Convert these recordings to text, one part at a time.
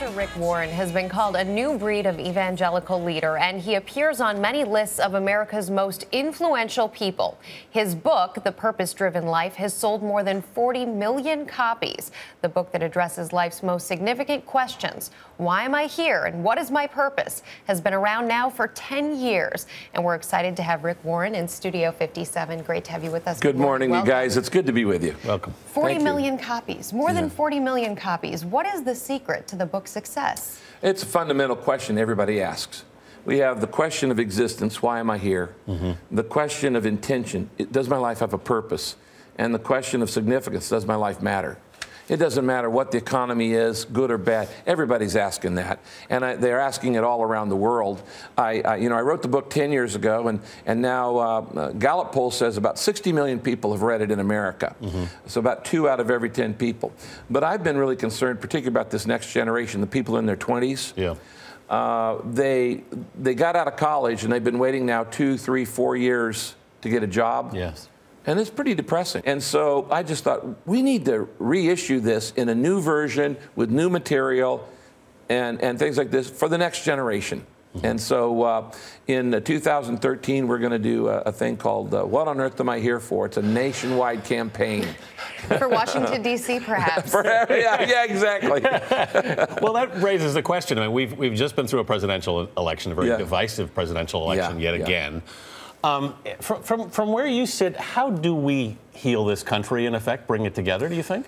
Pastor Rick Warren has been called a new breed of evangelical leader, and he appears on many lists of America's most influential people. His book, The Purpose-Driven Life, has sold more than 40 million copies. The book that addresses life's most significant questions, why am I here and what is my purpose, has been around now for 10 years. And we're excited to have Rick Warren in Studio 57. Great to have you with us. Good morning, you guys. It's good to be with you. Welcome. 40 million copies, more than 40 million copies. What is the secret to the book's success? It's a fundamental question everybody asks. We have the question of existence, why am I here? The question of intention, does my life have a purpose? And the question of significance, does my life matter? It doesn't matter what the economy is, good or bad. Everybody's asking that, and they're asking it all around the world. I wrote the book 10 years ago, and now Gallup poll says about 60 million people have read it in America. So about 2 out of every 10 people. But I've been really concerned, particularly about this next generation, the people in their 20s. Yeah. They got out of college, and they've been waiting now 2, 3, 4 years to get a job. Yes. And it's pretty depressing. And so I just thought, we need to reissue this in a new version with new material and things like this for the next generation. And so in 2013, we're going to do a thing called What on Earth Am I Here For? It's a nationwide campaign. For Washington, D.C., perhaps. Yeah, exactly. Well, that raises the question. I mean, we've just been through a presidential election, a very divisive presidential election yet again. From where you sit, how do we heal this country, in effect, bring it together, do you think?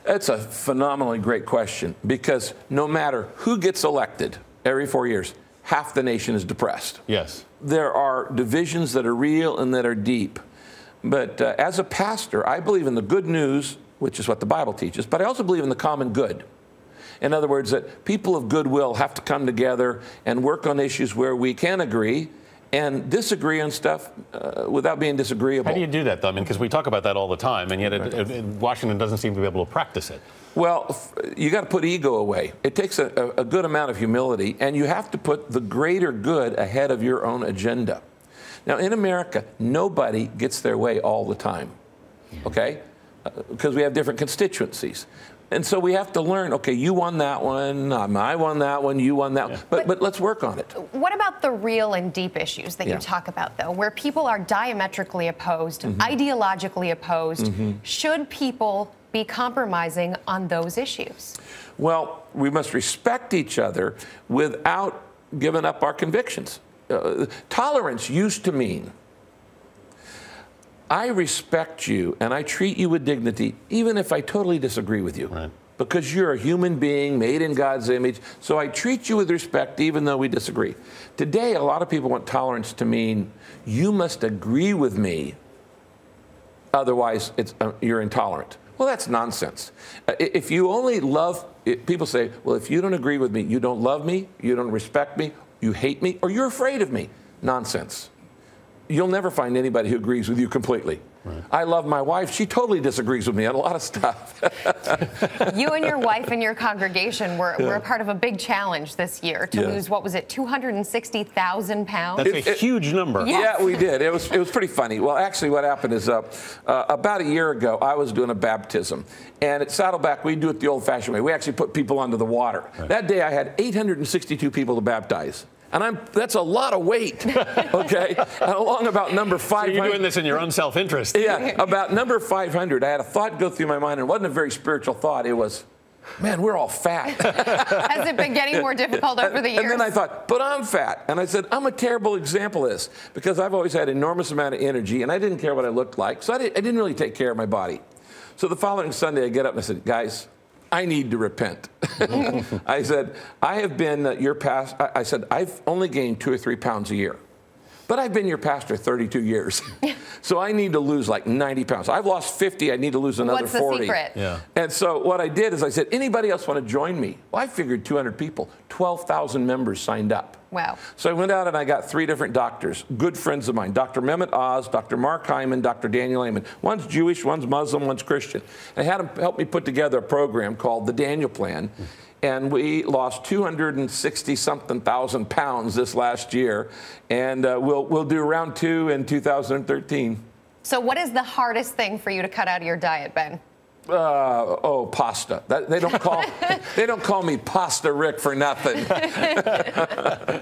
That's a phenomenally great question, because no matter who gets elected every 4 years, half the nation is depressed. Yes. There are divisions that are real and that are deep. But as a pastor, I believe in the good news, which is what the Bible teaches, but I also believe in the common good. In other words, that people of goodwill have to come together and work on issues where we can agree and disagree on stuff without being disagreeable. How do you do that, though? I mean, because we talk about that all the time, and yet Washington doesn't seem to be able to practice it. Well, you got to put ego away. It takes a good amount of humility, and you have to put the greater good ahead of your own agenda. Now, in America, nobody gets their way all the time, okay? Because we have different constituencies. And so we have to learn, okay, you won that one, I won that one, you won that one, but let's work on it. What about the real and deep issues that you talk about, though, where people are diametrically opposed, ideologically opposed? Should people be compromising on those issues? Well, we must respect each other without giving up our convictions. Tolerance used to mean, I respect you and I treat you with dignity, even if I totally disagree with you. Right. Because you're a human being made in God's image, so I treat you with respect even though we disagree. Today, a lot of people want tolerance to mean, you must agree with me, otherwise you're intolerant. Well, that's nonsense. If you only love, people say, well, if you don't agree with me, you don't love me, you don't respect me, you hate me, or you're afraid of me. Nonsense. You'll never find anybody who agrees with you completely. Right. I love my wife. She totally disagrees with me on a lot of stuff. You and your wife and your congregation were a part of a big challenge this year to lose, what was it, 260,000 pounds? That's a huge number. Yes. Yeah, we did. It was pretty funny. Well, actually, what happened is about a year ago, I was doing a baptism. And at Saddleback, we do it the old-fashioned way. We actually put people under the water. Right. That day, I had 862 people to baptize. And that's a lot of weight, okay? And along about number 500. So you're doing this in your own self-interest. Yeah, about number 500, I had a thought go through my mind, and it wasn't a very spiritual thought. It was, man, we're all fat. Has it been getting more difficult over the years? And then I thought, but I'm fat. And I said, I'm a terrible example of this, because I've always had an enormous amount of energy, and I didn't care what I looked like, so I didn't really take care of my body. So the following Sunday, I get up and I said, guys, I need to repent. I said, I have been your pastor. I said, I've only gained 2 or 3 pounds a year. But I've been your pastor 32 years. So I need to lose like 90 pounds. I've lost 50. I need to lose another 40. What's the secret? Yeah. And so what I did is I said, anybody else want to join me? Well, I figured 200 people. 12,000 members signed up. Wow. So I went out and I got 3 different doctors, good friends of mine, Dr. Mehmet Oz, Dr. Mark Hyman, Dr. Daniel Amen. One's Jewish, one's Muslim, one's Christian. I had them help me put together a program called the Daniel Plan. And we lost 260-something thousand pounds this last year. And we'll do round 2 in 2013. So what is the hardest thing for you to cut out of your diet, Ben? Pasta. They don't call me Pasta Rick for nothing.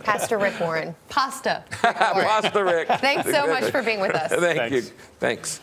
Pastor Rick Warren. Pasta Rick Warren. Pasta Rick. Thanks so much for being with us. Thank you. Thanks.